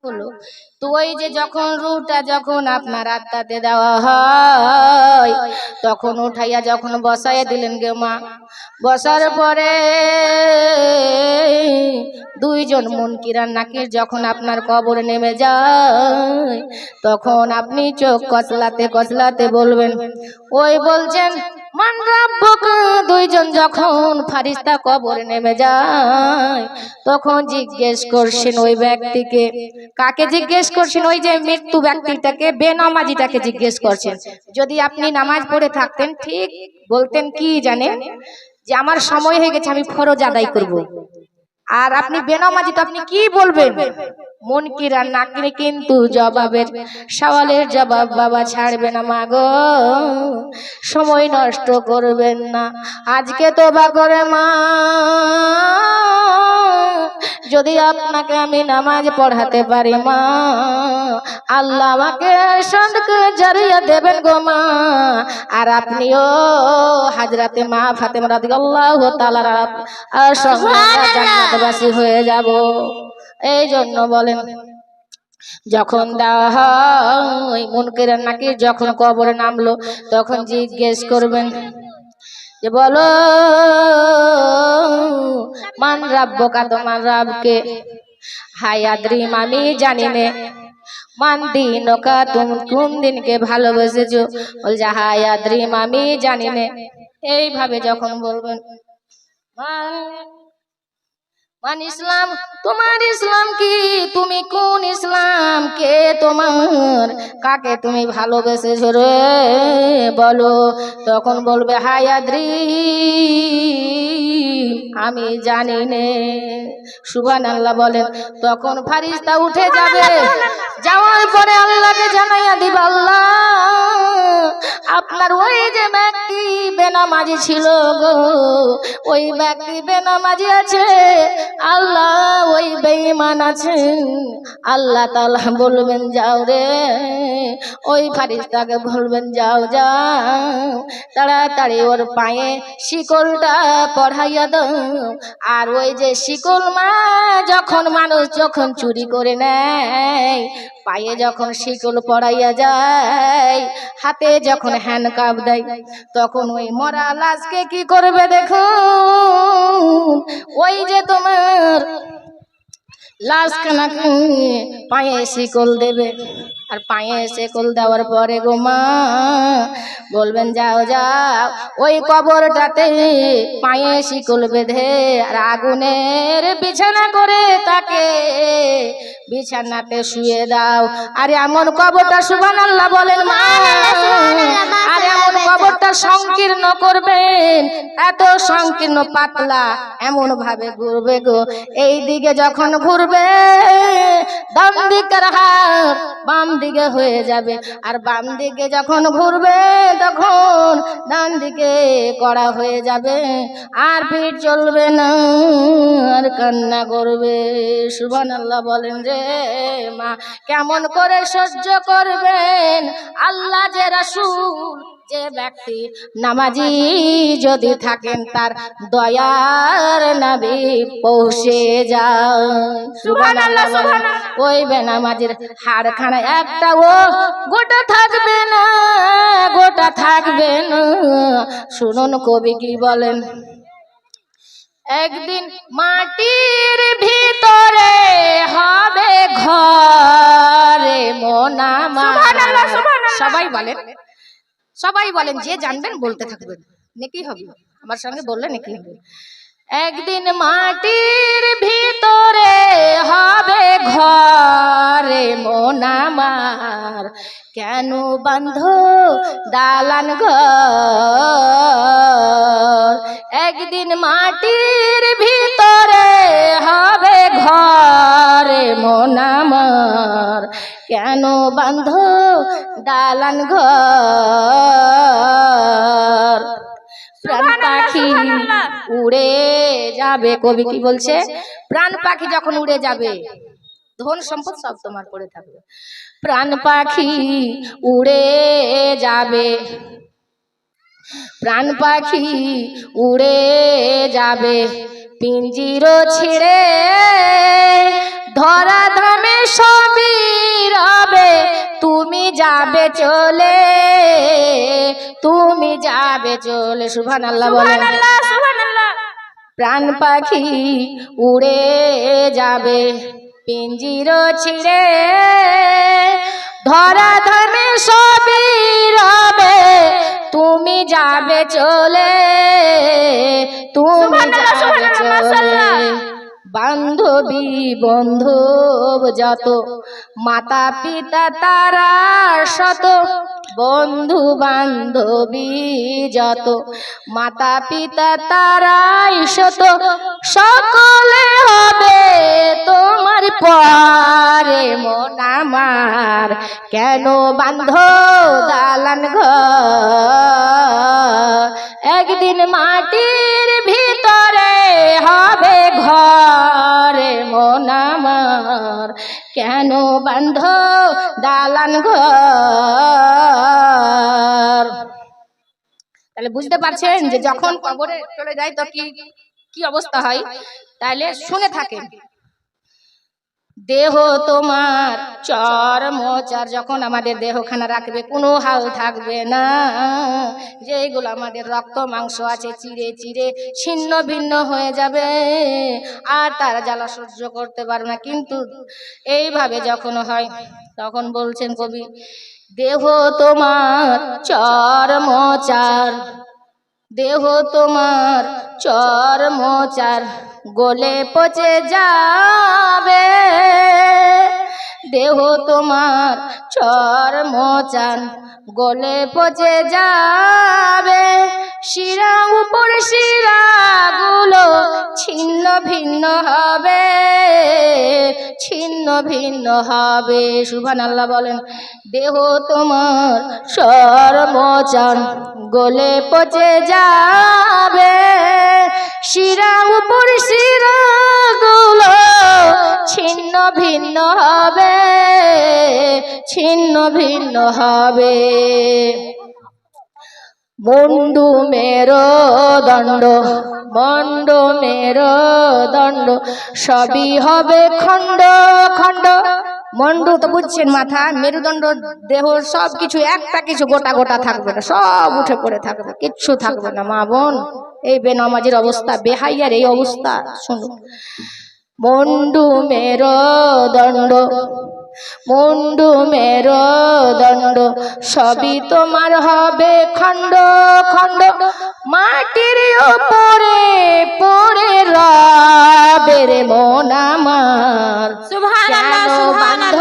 হলো। তো ওই যে যখন রুটা যখন আপনার আত্মাতে দেওয়া হয় তখন উঠাইয়া যখন বসাইয়া দিলেন গে মা, বসার পরে দুইজন মুনকিরান নাকির যখন আপনার কবরে নেমে যায় তখন আপনি চোখ কচলাতে কচলাতে বলবেন, ওই বলছেন মান রাব্বুক। দুইজন যখন ফারিস্তা কবরে নেমে যায় তখন জিজ্ঞেস করছেন ওই ব্যক্তিকে, কাকে জিজ্ঞেস করছেন? ওই যে মৃত্যু ব্যক্তিটাকে, বেনামাজিটাকে জিজ্ঞেস করছেন। যদি আপনি নামাজ পড়ে থাকতেন ঠিক বলতেন কি জানেন, যে আমার সময় হয়ে গেছে, আমি ফরজ আদায় করব। আর আপনি বেনামাজি, তো আপনি কি বলবেন? মুনকিরান নাকির কিন্তু জবাবের সওয়ালের জবাব বাবা ছাড়বে না মা গো, সময় নষ্ট করবেন না, আজকে তোবা করে মা, যদি আপনাকে আমি নামাজ পড়াতে পারি মা, আল্লাহ আমাকে সদকা জারিয়া দেবেন গো মা, আর আপনিও হযরতে মা ফাতেমা রাদিয়াল্লাহু তাআলা আর সঙ্গে জান্নাতবাসী হয়ে যাব। এই জন্য বলেন যখন দেওয়া হয় মুনকিরান নাকির যখন কবরে নামলো তখন জিজ্ঞেস করবেন যে বলো মান রাব্বুকা, তোমার রবকে? হায় আদ্রিম, আমি জানি নে। মান দিনুকা, তুমি কোন দিনকে ভালোবেসেছো? বলছে হায় আদ্রিম, আমি জানি নে। এইভাবে যখন বলবেন মান ইসলাম, তোমার ইসলাম কি? তুমি কোন ইসলাম? কে তোমার? কাকে তুমি ভালোবেসেছো রে বলো? তখন বলবে হায় আদ্রিম, আমি জানি নে। সুবহানাল্লাহ বলেন। তখন ফারিস্তা উঠে যাবে, যাওয়ার পরে আল্লাহকে জানাইয়া দিবে, আল্লাহ আপনার ওই যে ব্যক্তি বেনামাজি ছিল গো, ওই ব্যক্তি বেনামাজি আছে, আল্লাহ ওই বেঈমান আছে। আল্লাহ তাআলা বলবেন যাও রে, ওই ফারিস্তাকে বলবেন যাও যাও, তাড়াতাড়ি ওর পায়ে শিকলটা পরাইয়া দাও। আর ওই যে শিকল মা, যখন মানুষ যখন চুরি করে নেয়, পায়ে যখন শিকল পরাইয়া যায়, হাতে যখন হ্যান্ডকাপ দেয়, তখন ওই মরা লাশকে কি করবে দেখুন, ওই যে তোমার লাশখানাকে পায়ে শিকল দেবে। আর পায়ে শিকল দেওয়ার পরে গো মা বলবেন যাও যাও, ওই কবরটাতে পায়ে শিকল বেঁধে আর আগুনের বিছানা করে তাকে বিছানাতে শুয়ে দাও। আর এমন কবরটা, সুবহানাল্লাহ বলেন মা, আর এমন কবরটা সংকীর্ণ করবেন, এত সংকীর্ণ পাতলা, এমন ভাবে ঘুরবে গো, এই দিকে যখন ঘুরবে ডান দিকের হাত বাম দিকে হয়ে যাবে, আর বাম দিকে যখন ঘুরবে তখন ডান দিকে কড়া হয়ে যাবে, আর পিঠ চলবে না, আর কান্না করবে। সুবহানাল্লাহ বলেন রে মা, কেমন করে সহ্য করবেন? আল্লাহ যে রাসূল, যে ব্যক্তি নামাজি যদি থাকেন তার দয়ার নবী পৌঁছে যায়। সুবহানাল্লাহ বলেন। ওই বেনামাজির হাড়খানা একটা ও গোটা থাকবে না, গোটা থাকবে না। শুনুন কবি কি বলেন, একদিন মাটির ভিতরে হবে ঘরে মোনামার। সবাই বলেন, সবাই বলেন, যে জানবেন বলতে থাকবেন, নেকি হবে, আমার সঙ্গে বললে নেকি হবে। একদিন মাটির ভিতরে হবে ঘরে মোনামার, কেন বাঁধো দালান ঘর? একদিন মাটির ভিতরে হবে ঘরে মোনামার, কেন বাঁধো দালান ঘর? প্রাণ পাখি উড়ে যাবে, কবি কি বলছে, প্রাণ পাখি যখন উড়ে যাবে ধন সম্পদ সব তোমার পড়ে থাকবে। প্রাণ পাখি উড়ে যাবে, প্রাণ পাখি উড়ে যাবে, পিঞ্জির ছিঁড়ে ধরা ধামে সব যাবে চলে, তুমি যাবে চলে। সুবহানাল্লাহ বলেন। প্রাণ পাখি উড়ে যাবে পিঞ্জির ছিঁড়ে, ধরা ধর্মে সবই রবে, তুমি যাবে চলে, তুমি যাবে চলে। বান্ধবী বন্ধু যত, মাতা পিতা তারা শত, বন্ধু বান্ধবী যত, মাতা পিতা তারাই শত, সকলে হবে তোমার পরে। মন আমার কেন বান্ধ দালান ঘর, একদিন মাটির ভিতরে হবে ঘরে। মন আমার কেন বান্ধ দালান ঘর। তাহলে বুঝতে পারছেন যে যখন কবরে চলে যায় তো কি কি অবস্থা হয়। তাহলে শুনে থাকেন, দেহ তোমার চর মোচার, যখন আমাদের দেহখানা রাখবে কোনো হাল থাকবে না, যেগুলো আমাদের রক্ত মাংস আছে চিরে চিরে ছিন্ন ভিন্ন হয়ে যাবে, আর তার জ্বালা সহ্য করতে পারবে না। কিন্তু এইভাবে যখন হয় তখন বলছেন কবি, দেহ তোমার চর মোচার, দেহ তোমার চর মোচার, গলে পচে যাবে, দেহ তোমার চর মোচার, গলে পচে যাবে, শিরা উপর শিরাগুলো ছিন্ন ভিন্ন হবে, ছিন্ন ভিন্ন হবে। সুবহানাল্লাহ বলেন। দেহ তোমার চর মোচার, গলে পচে যাবে, শিরা উপর শিরাগুলো ছিন্ন ভিন্ন হবে, ছিন্ন ভিন্ন হবে। মুন্ডু মেরো দণ্ড, মন্ড মেরো দণ্ড, সবই হবে খণ্ড খণ্ড। মন্ডু তো বুঝছেন মাথা, মেরুদণ্ড দেহ, সব কিছু একটা কিছু গোটা গোটা থাকবে না, সব উঠে পড়ে থাকবে, কিচ্ছু থাকবে না। মা বোন, এই বেনামাজির অবস্থা, বেহাইয়ার এই অবস্থা শুনুন। মুন্ডু মেরো দণ্ড, মুন্ডু মেরো দণ্ড, সবই তোমার হবে খণ্ড খণ্ড, মাটির উপরে পড়ে রবে রে মন আমার। কেন বান্ধ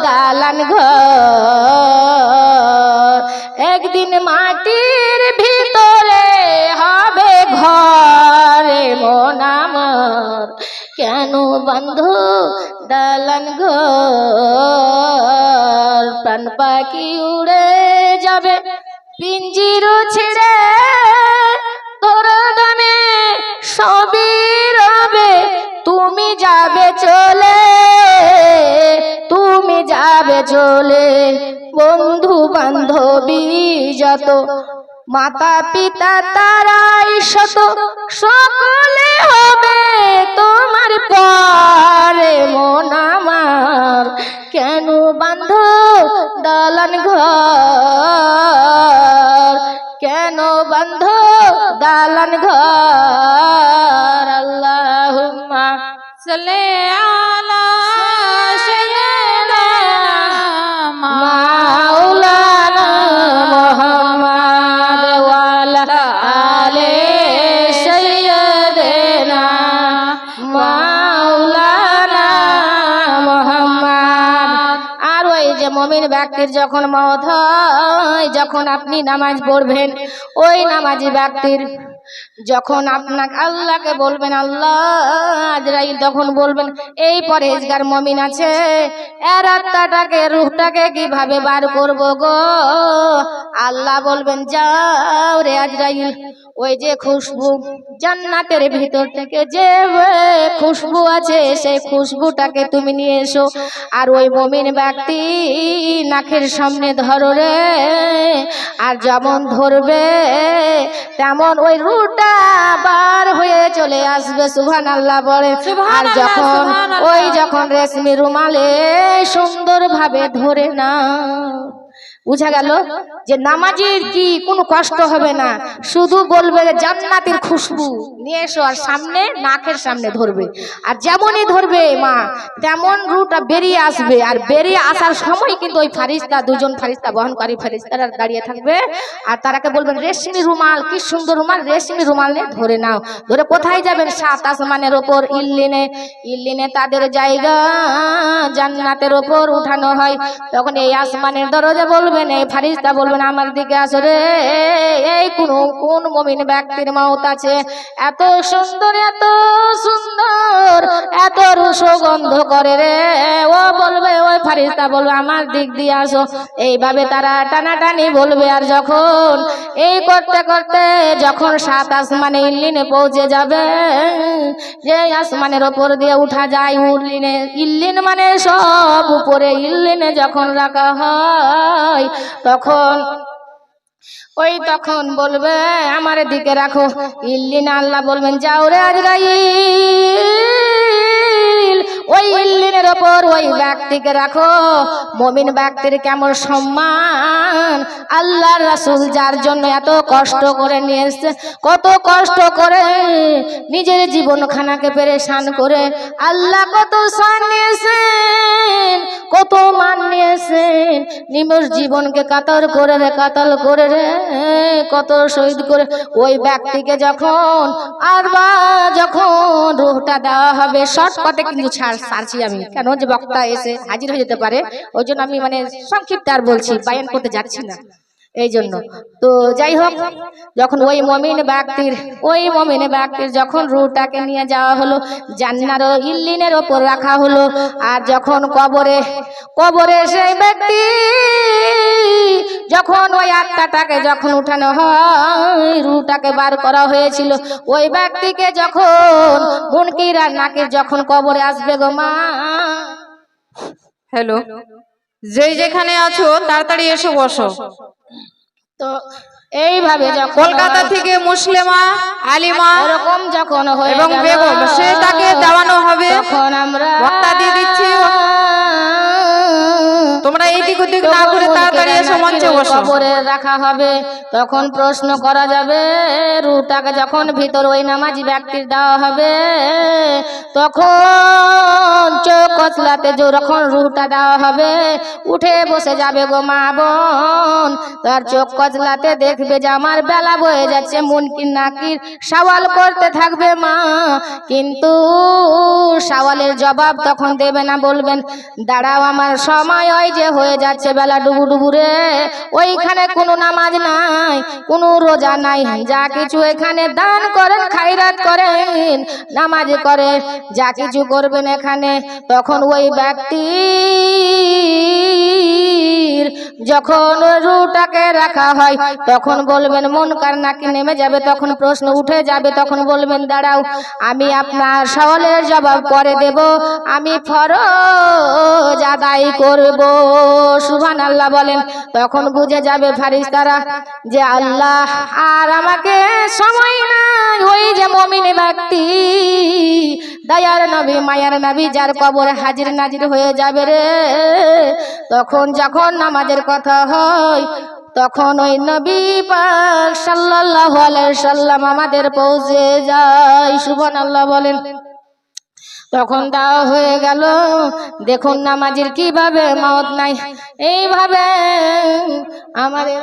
দালান ঘর, একদিন মাটির ভিতরে হবে ঘরে। মন আমার কেন বান্ধ দালান ঘর, প্রাণ পাখি উড়ে যাবে পিঞ্জির ছিঁড়ে, ধরা দামে সবই রবে, তুমি যাবে চলে, তুমি যাবে চলে। বন্ধু বান্ধবী যত, মাতা পিতা তারাই শত, সকলে হবে তোমার পরে। মন আমার কেন বান্ধ দালান ঘর, কেন বান্ধ দালান ঘর। আল্লাহুম্মা সাল্লি আলা সাইয়্যিদিনা মাওলানা মুহাম্মদ ওয়া আলা আলি সাইয়্যিদিনা মাওলানা মুহাম্মদ। আর ওই যে মুমিন ব্যক্তির যখন মওত হয়, যখন আপনি নামাজ পড়বেন, ওই নামাজি ব্যক্তির যখন আপনাকে আল্লাহকে বলবেন আল্লাহ, আজরাইল তখন বলবেন, এই পরহেজগার মুমিন আছে, এর আত্মাটাকে রূহটাকে কিভাবে বার করব গো? আল্লাহ বলবেন, যাও রে আজরাইল, ওই যে খুশবু জান্নাতের ভিতর থেকে যে খুশবু আছে, সেই খুশবুটাকে তুমি নিয়ে এসো। আর ওই মুমিন ব্যক্তি নাকের সামনে ধরো রে, আর যেমন ধরবে তেমন ওই রুটা বার হয়ে চলে আসবে। সুবহানাল্লাহ বলে। আর যখন ওই যখন রেশমি রুমালে সুন্দর ভাবে ধরে না, বুঝা গেল যে নামাজের কি কোনো কষ্ট হবে না, শুধু বলবে জান্নাতের খুশবু নিয়ে এসো, আর সামনে নাকের সামনে ধরবে, আর যেমনই ধরবে মা তেমন রুটা বেরিয়ে আসবে। আর বেরিয়ে আসার সময় কিন্তু ওই ফারিস্তা, দুজন ফারিস্তা বহনকারী ফারিস্তারা দাঁড়িয়ে থাকবে, আর তারাকে বলবেন রেশমি রুমাল, কি সুন্দর রুমাল, রেশমি রুমাল নিয়ে ধরে নাও। ধরে কোথায় যাবেন? সাত আসমানের ওপর ইল্লিনে। ইল্লিনে তাদের জায়গা, জান্নাতের ওপর উঠানো হয়। তখন এই আসমানের দরজা বলবেন, এই ফারিস্তা বলবেন আমার দিকে আসো রে, এই কোন মুমিন ব্যক্তির মওত আছে এত সুন্দর, এত সুন্দর, এত সুগন্ধ করে রে। ও বলবে, ওই ফারিস্তা বলবে আমার দিক দিয়ে আসো। এইভাবে তারা টানাটানি বলবে। আর যখন এই করতে করতে যখন সাত আসমানে ইল্লিনে পৌঁছে যাবে, যে আসমানের ওপর দিয়ে উঠা যায় উল্লিনে, ইল্লিন মানে সব উপরে, ইল্লিনে যখন রাখা হয় তখন তখন বলবে আমার দিকে রাখো। ইল্লিন আল্লাহ বলবেন যাও রে আজরাইল, ওই ইল্লিনের ওপর ওই ব্যক্তিকে রাখো। মুমিন ব্যক্তির কেমন সম্মান, আল্লাহর রাসূল যার জন্য এত কষ্ট করে নিয়ে এসেছে, কত কষ্ট করে নিজের জীবন খানাকে পেরেশান করে আল্লাহ কত শান নিয়েছেন, কত মান নিয়েছেন, নিমর জীবনকে কাতর করে রে, কাতল করে রে, কত শহীদ করে ওই ব্যক্তিকে যখন যখন রূহটা দেওয়া হবে, শর্টকাটে কিন্তু ছাড়ছি আমি, কেন যে বক্তা এসে হাজির হয়ে যেতে পারে, ওই জন্য আমি সংক্ষিপ্ত আর বলছি, বায়ান করতে যাচ্ছি না এই জন্য। তো যাই হোক, যখন ওই মুমিন ব্যক্তির যখন রূহটাকে নিয়ে যাওয়া হলো, জান্নার ইল্লিনের ওপর রাখা হলো, আর যখন কবরে সেই ব্যক্তি যখন ওই আত্মাটাকে যখন উঠানো হয়, রূহটাকে বার করা হয়েছিল, ওই ব্যক্তিকে যখন মুনকির আর নাকির যখন কবরে আসবে গো মা। হ্যালো, যেখানে আছো তাড়াতাড়ি এসে বসো। তো এইভাবে কলকাতা থেকে মুসলিমা, আলিমা এরকম যখন হয়ে এবং বেগম সে তাকে দেওয়ানো হবে, তখন আমরা বক্তা দিয়ে দিচ্ছি, তোমরা এইদিক ওদিক না করে তাড়াতাড়ি এসে মঞ্চে বসো। কবরে রাখা হবে, তখন প্রশ্ন করা যাবে, রূহটাকে যখন ভিতর ওই নামাজি ব্যক্তির দেওয়া হবে, তখন চোখ কচলাতে যখন রূহটা দেওয়া হবে, উঠে বসে যাবে গো মা বোন, তার চোখ কচলাতে দেখবে যে আমার বেলা বয়ে যাচ্ছে, মুনকির নাকির সওয়াল করতে থাকবে মা, কিন্তু সওয়ালের জবাব তখন দেবে না, বলবেন দাঁড়াও আমার সময় হয় যে হয়ে যাচ্ছে, বেলা ডুবু ডুবু রে, ওইখানে কোনো নামাজ নাই, কোনো রোজা নাই, যা কিছু এখানে দান করেন, খায়রাত করেন, নামাজ করে, যা কিছু করবেন এখানে। তখন ওই ব্যক্তি যখন রূহটাকে রাখা হয়, তখন বলবেন মুনকার নাকির নেমে যাবে, তখন প্রশ্ন উঠে যাবে, তখন বলবেন দাঁড়াও আমি আপনার সওয়ালের জবাব পরে দেব, আমি ফরজ আদায় করব, সুবহানাল্লাহ বলেন। তখন বুঝে যাবে ফারিস্তারা যে আল্লাহ আর আমাকে সময় নাই, ওই যে মুমিন ব্যক্তি, দয়ার নবী, মায়ার নবী, যার কবরে হাজির নাজির হয়ে যাবে রে। তখন যখন নামাজের কথা হয়, তখন ওই নবী পাক সাল্লাল্লাহু আলাইহি সাল্লাম আমাদের পৌঁছে যায়, সুবহানাল্লাহ বলেন। তখন দেওয়া হয়ে গেল, দেখুন নামাজের কিভাবে মওত নাই, এইভাবে আমাদের